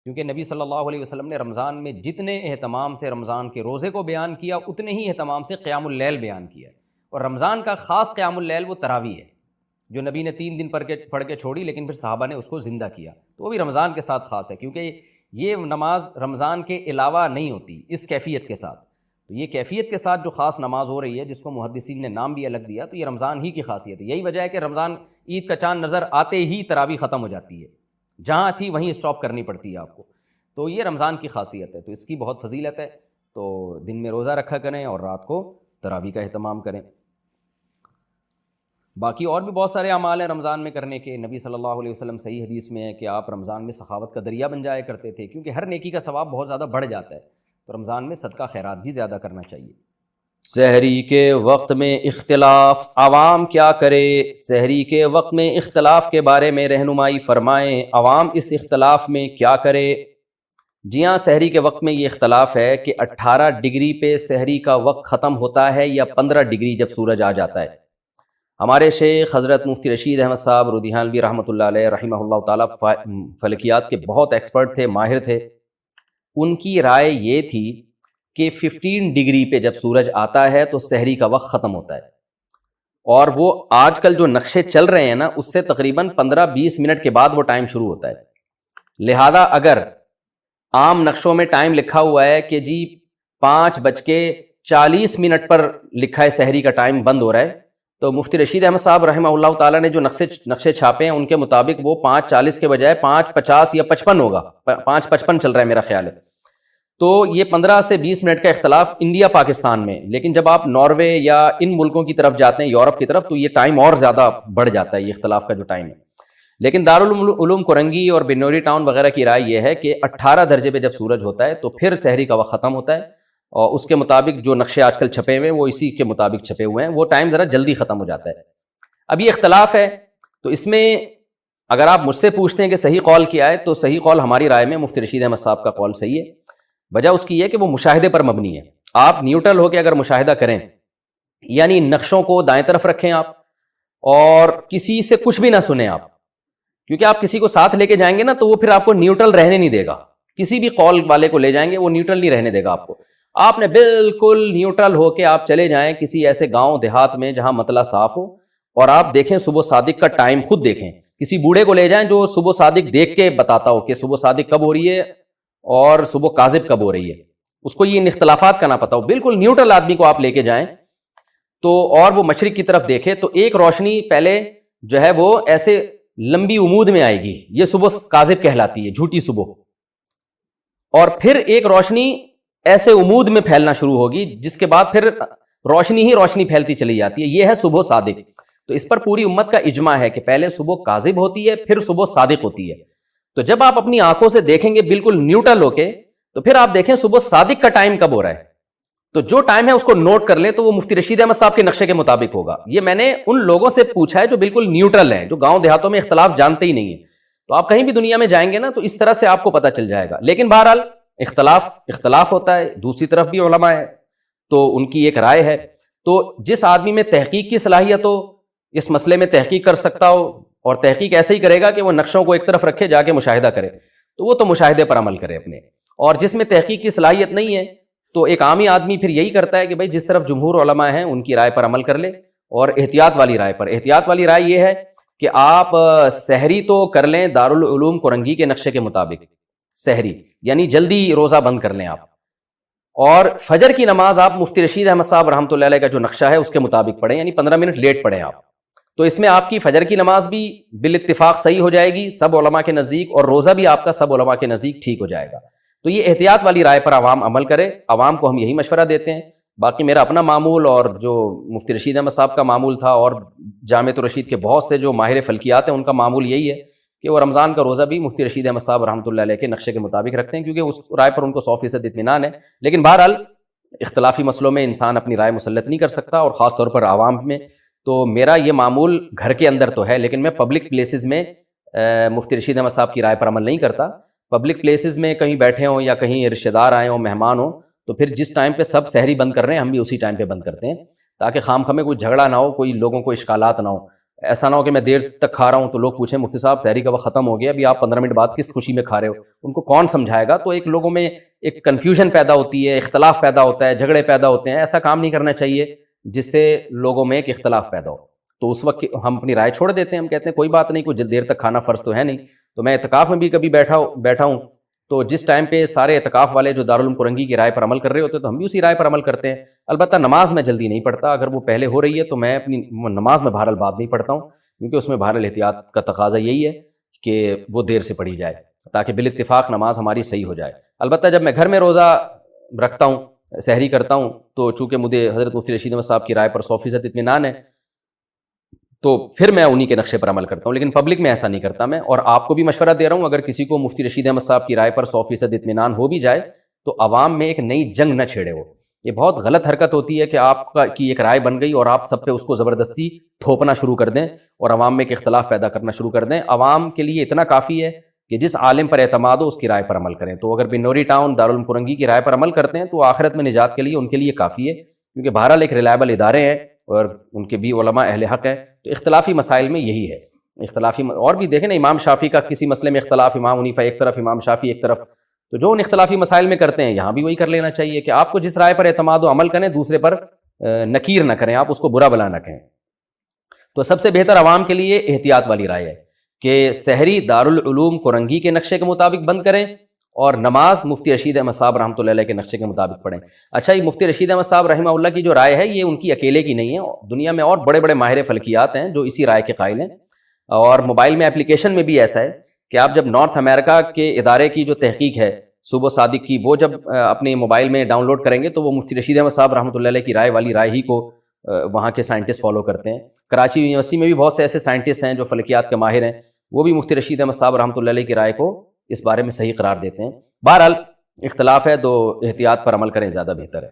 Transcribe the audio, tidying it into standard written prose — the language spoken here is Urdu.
کیونکہ نبی صلی اللہ علیہ وسلم نے رمضان میں جتنے اہتمام سے رمضان کے روزے کو بیان کیا اتنے ہی اہتمام سے قیام اللیل بیان کیا ہے، اور رمضان کا خاص قیام اللیل وہ تراویح ہے جو نبی نے 3 دن پڑھ کے چھوڑی، لیکن پھر صحابہ نے اس کو زندہ کیا، تو وہ بھی رمضان کے ساتھ خاص ہے، کیونکہ یہ نماز رمضان کے علاوہ نہیں ہوتی اس کیفیت کے ساتھ. تو یہ کیفیت کے ساتھ جو خاص نماز ہو رہی ہے جس کو محدثین نے نام بھی الگ دیا، تو یہ رمضان ہی کی خاصیت ہے. یہی وجہ ہے کہ رمضان عید کا چاند نظر آتے ہی تراویح ختم ہو جاتی ہے، جہاں تھی وہیں اسٹاپ کرنی پڑتی ہے آپ کو. تو یہ رمضان کی خاصیت ہے، تو اس کی بہت فضیلت ہے. تو دن میں روزہ رکھا کریں اور رات کو تراویح کا اہتمام کریں. باقی اور بھی بہت سارے اعمال ہیں رمضان میں کرنے کے. نبی صلی اللہ علیہ وسلم صحیح حدیث میں ہے کہ آپ رمضان میں سخاوت کا دریا بن جایا کرتے تھے، کیونکہ ہر نیکی کا ثواب بہت زیادہ بڑھ جاتا ہے، تو رمضان میں صدقہ خیرات بھی زیادہ کرنا چاہیے. سحری کے وقت میں اختلاف، عوام کیا کرے؟ سحری کے وقت میں اختلاف کے بارے میں رہنمائی فرمائیں، عوام اس اختلاف میں کیا کرے؟ جی ہاں، سحری کے وقت میں یہ اختلاف ہے کہ 18 ڈگری پہ سحری کا وقت ختم ہوتا ہے یا 15 ڈگری جب سورج آ جاتا ہے. ہمارے شیخ حضرت مفتی رشید احمد صاحب رودیانوی رحمۃ اللہ علیہ رحمہ اللہ تعالیٰ فلکیات کے بہت ایکسپرٹ تھے، ماہر تھے. ان کی رائے یہ تھی کہ 15 ڈگری پہ جب سورج آتا ہے تو سحری کا وقت ختم ہوتا ہے، اور وہ آج کل جو نقشے چل رہے ہیں نا اس سے تقریباً 15-20 منٹ کے بعد وہ ٹائم شروع ہوتا ہے. لہذا اگر عام نقشوں میں ٹائم لکھا ہوا ہے کہ جی 5:40 پر لکھا ہے سحری کا ٹائم بند ہو رہا ہے، تو مفتی رشید احمد صاحب رحمہ اللہ تعالیٰ نے جو نقشے چھاپے ہیں ان کے مطابق وہ 5:40 کے بجائے 5:50 یا 55 ہوگا، 5:55 چل رہا ہے میرا خیال ہے. تو یہ 15 سے 20 منٹ کا اختلاف انڈیا پاکستان میں. لیکن جب آپ ناروے یا ان ملکوں کی طرف جاتے ہیں، یورپ کی طرف، تو یہ ٹائم اور زیادہ بڑھ جاتا ہے، یہ اختلاف کا جو ٹائم ہے. لیکن دارالعلوم کرنگی اور بنوری ٹاؤن وغیرہ کی رائے یہ ہے کہ 18 درجے پہ جب سورج ہوتا ہے تو پھر سحری کا وقت ختم ہوتا ہے، اور اس کے مطابق جو نقشے آج کل چھپے ہوئے ہیں وہ اسی کے مطابق چھپے ہوئے ہیں، وہ ٹائم ذرا جلدی ختم ہو جاتا ہے. اب یہ اختلاف ہے، تو اس میں اگر آپ مجھ سے پوچھتے ہیں کہ صحیح قول کیا ہے، تو صحیح قول ہماری رائے میں مفتی رشید احمد صاحب کا قول صحیح ہے. وجہ اس کی یہ کہ وہ مشاہدے پر مبنی ہے. آپ نیوٹرل ہو کے اگر مشاہدہ کریں، یعنی نقشوں کو دائیں طرف رکھیں آپ، اور کسی سے کچھ بھی نہ سنیں آپ، کیونکہ آپ کسی کو ساتھ لے کے جائیں گے نا تو وہ پھر آپ کو نیوٹرل رہنے نہیں دے گا. کسی بھی قول والے کو لے جائیں گے وہ نیوٹرل نہیں رہنے دے گا آپ کو. آپ نے بالکل نیوٹرل ہو کے آپ چلے جائیں کسی ایسے گاؤں دیہات میں جہاں مطلع صاف ہو، اور آپ دیکھیں صبح صادق کا ٹائم خود دیکھیں. کسی بوڑھے کو لے جائیں جو صبح صادق دیکھ کے بتاتا ہو کہ صبح صادق کب ہو رہی ہے اور صبح کاذب کب ہو رہی ہے، اس کو یہ ان اختلافات کا نہ پتہ ہو. بالکل نیوٹرل آدمی کو آپ لے کے جائیں تو، اور وہ مشرق کی طرف دیکھے، تو ایک روشنی پہلے جو ہے وہ ایسے لمبی عمود میں آئے گی، یہ صبح کاذب کہلاتی ہے، جھوٹی صبح. اور پھر ایک روشنی ایسے عمود میں پھیلنا شروع ہوگی جس کے بعد پھر روشنی ہی روشنی پھیلتی چلی جاتی ہے، یہ ہے صبح صادق. تو اس پر پوری امت کا اجماع ہے کہ پہلے صبح کاذب ہوتی ہے پھر صبح صادق ہوتی ہے. تو جب آپ اپنی آنکھوں سے دیکھیں گے بالکل نیوٹرل ہو کے، تو پھر آپ دیکھیں صبح صادق کا ٹائم کب ہو رہا ہے. تو جو ٹائم ہے اس کو نوٹ کر لیں، تو وہ مفتی رشید احمد صاحب کے نقشے کے مطابق ہوگا. یہ میں نے ان لوگوں سے پوچھا ہے جو بالکل نیوٹرل ہیں، جو گاؤں دیہاتوں میں اختلاف جانتے ہی نہیں ہیں. تو آپ کہیں بھی دنیا میں جائیں گے نا تو اس طرح سے آپ کو پتہ چل جائے گا. لیکن بہرحال اختلاف ہوتا ہے. دوسری طرف بھی علماء ہے تو ان کی ایک رائے ہے. تو جس آدمی میں تحقیق کی صلاحیت ہو، اس مسئلے میں تحقیق کر سکتا ہو، اور تحقیق ایسے ہی کرے گا کہ وہ نقشوں کو ایک طرف رکھے جا کے مشاہدہ کرے، تو وہ تو مشاہدے پر عمل کرے اپنے. اور جس میں تحقیق کی صلاحیت نہیں ہے تو ایک عامی آدمی پھر یہی کرتا ہے کہ بھائی جس طرف جمہور علماء ہیں ان کی رائے پر عمل کر لے، اور احتیاط والی رائے پر. احتیاط والی رائے یہ ہے کہ آپ سحری تو کر لیں دارالعلوم کرنگی کے نقشے کے مطابق، سحری یعنی جلدی روزہ بند کر لیں آپ، اور فجر کی نماز آپ مفتی رشید احمد صاحب رحمۃ اللہ علیہ کا جو نقشہ ہے اس کے مطابق پڑھیں، یعنی 15 منٹ لیٹ پڑھیں آپ. تو اس میں آپ کی فجر کی نماز بھی بالاتفاق صحیح ہو جائے گی سب علماء کے نزدیک، اور روزہ بھی آپ کا سب علماء کے نزدیک ٹھیک ہو جائے گا. تو یہ احتیاط والی رائے پر عوام عمل کرے. عوام کو ہم یہی مشورہ دیتے ہیں. باقی میرا اپنا معمول اور جو مفتی رشید احمد صاحب کا معمول تھا، اور جامعۃ الرشید کے بہت سے جو ماہر فلکیات ہیں ان کا معمول یہی ہے کہ وہ رمضان کا روزہ بھی مفتی رشید احمد صاحب رحمۃ اللہ علیہ کے نقشے کے مطابق رکھتے ہیں، کیونکہ اس رائے پر ان کو 100% اطمینان ہے. لیکن بہرحال اختلافی مسئلوں میں انسان اپنی رائے مسلط نہیں کر سکتا، اور خاص طور پر عوام میں. تو میرا یہ معمول گھر کے اندر تو ہے، لیکن میں پبلک پلیسز میں مفتی رشید احمد صاحب کی رائے پر عمل نہیں کرتا. پبلک پلیسز میں کہیں بیٹھے ہوں یا کہیں رشتہ دار آئے ہوں، مہمان ہوں، تو پھر جس ٹائم پہ سب سحری بند کر رہے ہیں ہم بھی اسی ٹائم پہ بند کرتے ہیں، تاکہ خام خامے کوئی جھگڑا نہ ہو، کوئی لوگوں کو اشکالات نہ ہو. ایسا نہ ہو کہ میں دیر تک کھا رہا ہوں تو لوگ پوچھیں مفتی صاحب سحری کا وقت ختم ہو گیا، ابھی آپ 15 منٹ بعد کس خوشی میں کھا رہے ہو، ان کو کون سمجھائے گا؟ تو ایک لوگوں میں ایک کنفیوژن پیدا ہوتی ہے، اختلاف پیدا ہوتا ہے، جھگڑے پیدا ہوتے ہیں. ایسا کام نہیں کرنا چاہیے جس سے لوگوں میں ایک اختلاف پیدا ہو. تو اس وقت ہم اپنی رائے چھوڑ دیتے ہیں، ہم کہتے ہیں کوئی بات نہیں، کوئی دیر تک کھانا فرض تو ہے نہیں. تو میں اعتکاف میں بھی کبھی بیٹھا ہوں، تو جس ٹائم پہ سارے اعتکاف والے جو دارالعلوم کرنگی کی رائے پر عمل کر رہے ہوتے ہیں تو ہم بھی اسی رائے پر عمل کرتے ہیں. البتہ نماز میں جلدی نہیں پڑھتا، اگر وہ پہلے ہو رہی ہے تو میں اپنی نماز میں بہرحال بعد نہیں پڑھتا ہوں، کیونکہ اس میں بہرحال احتیاط کا تقاضا یہی ہے کہ وہ دیر سے پڑھی جائے تاکہ بالاتفاق نماز ہماری صحیح ہو جائے. البتہ جب میں گھر میں روزہ رکھتا ہوں، سحری کرتا ہوں، تو چونکہ مجھے حضرت مفتی رشید احمد صاحب کی رائے پر 100% اطمینان ہے تو پھر میں انہی کے نقشے پر عمل کرتا ہوں، لیکن پبلک میں ایسا نہیں کرتا میں. اور آپ کو بھی مشورہ دے رہا ہوں، اگر کسی کو مفتی رشید احمد صاحب کی رائے پر 100% اطمینان ہو بھی جائے تو عوام میں ایک نئی جنگ نہ چھیڑے. وہ یہ بہت غلط حرکت ہوتی ہے کہ آپ کی ایک رائے بن گئی اور آپ سب پہ اس کو زبردستی تھوپنا شروع کر دیں اور عوام میں ایک اختلاف پیدا کرنا شروع کر دیں. عوام کے لیے اتنا کافی ہے کہ جس عالم پر اعتماد ہو اس کی رائے پر عمل کریں. تو اگر بنوری ٹاؤن دارالعلوم کرنگی کی رائے پر عمل کرتے ہیں تو آخرت میں نجات کے لیے ان کے لیے کافی ہے، کیونکہ بہرحال ایک ریلائبل ادارے ہیں اور ان کے بھی علماء اہل حق ہیں. تو اختلافی مسائل میں یہی ہے. اور بھی دیکھیں نا، امام شافعی کا کسی مسئلے میں اختلاف، امام حنیفہ ایک طرف، امام شافعی ایک طرف، تو جو ان اختلافی مسائل میں کرتے ہیں یہاں بھی وہی کر لینا چاہیے کہ آپ کو جس رائے پر اعتماد ہو عمل کریں، دوسرے پر نکیر نہ کریں، آپ اس کو برا بلا نہ کہیں. تو سب سے بہتر عوام کے لیے احتیاط والی رائے ہے کہ سحری دارالعلوم کرنگی کے نقشے کے مطابق بند کریں اور نماز مفتی رشید احمد صاحب رحمۃ اللہ علیہ کے نقشے کے مطابق پڑھیں. اچھا، یہ مفتی رشید احمد صاحب رحمہ اللہ کی جو رائے ہے یہ ان کی اکیلے کی نہیں ہے، دنیا میں اور بڑے بڑے ماہر فلکیات ہیں جو اسی رائے کے قائل ہیں. اور موبائل میں اپلیکیشن میں بھی ایسا ہے کہ آپ جب نارتھ امریکہ کے ادارے کی جو تحقیق ہے صوبہ صادق کی، وہ جب اپنے موبائل میں ڈاؤن لوڈ کریں گے تو وہ مفتی رشید احمد صاحب رحمۃ اللہ علیہ کی رائے والی رائے ہی کو وہاں کے سائنٹسٹ فالو کرتے ہیں. کراچی یونیورسٹی میں بھی بہت سے ایسے سائنٹسٹ ہیں جو فلکیات کے ماہر ہیں، وہ بھی مفتی رشید احمد صاحب رحمۃ اللہ علیہ کی رائے کو اس بارے میں صحیح قرار دیتے ہیں. بہرحال اختلاف ہے تو احتیاط پر عمل کریں، زیادہ بہتر ہے.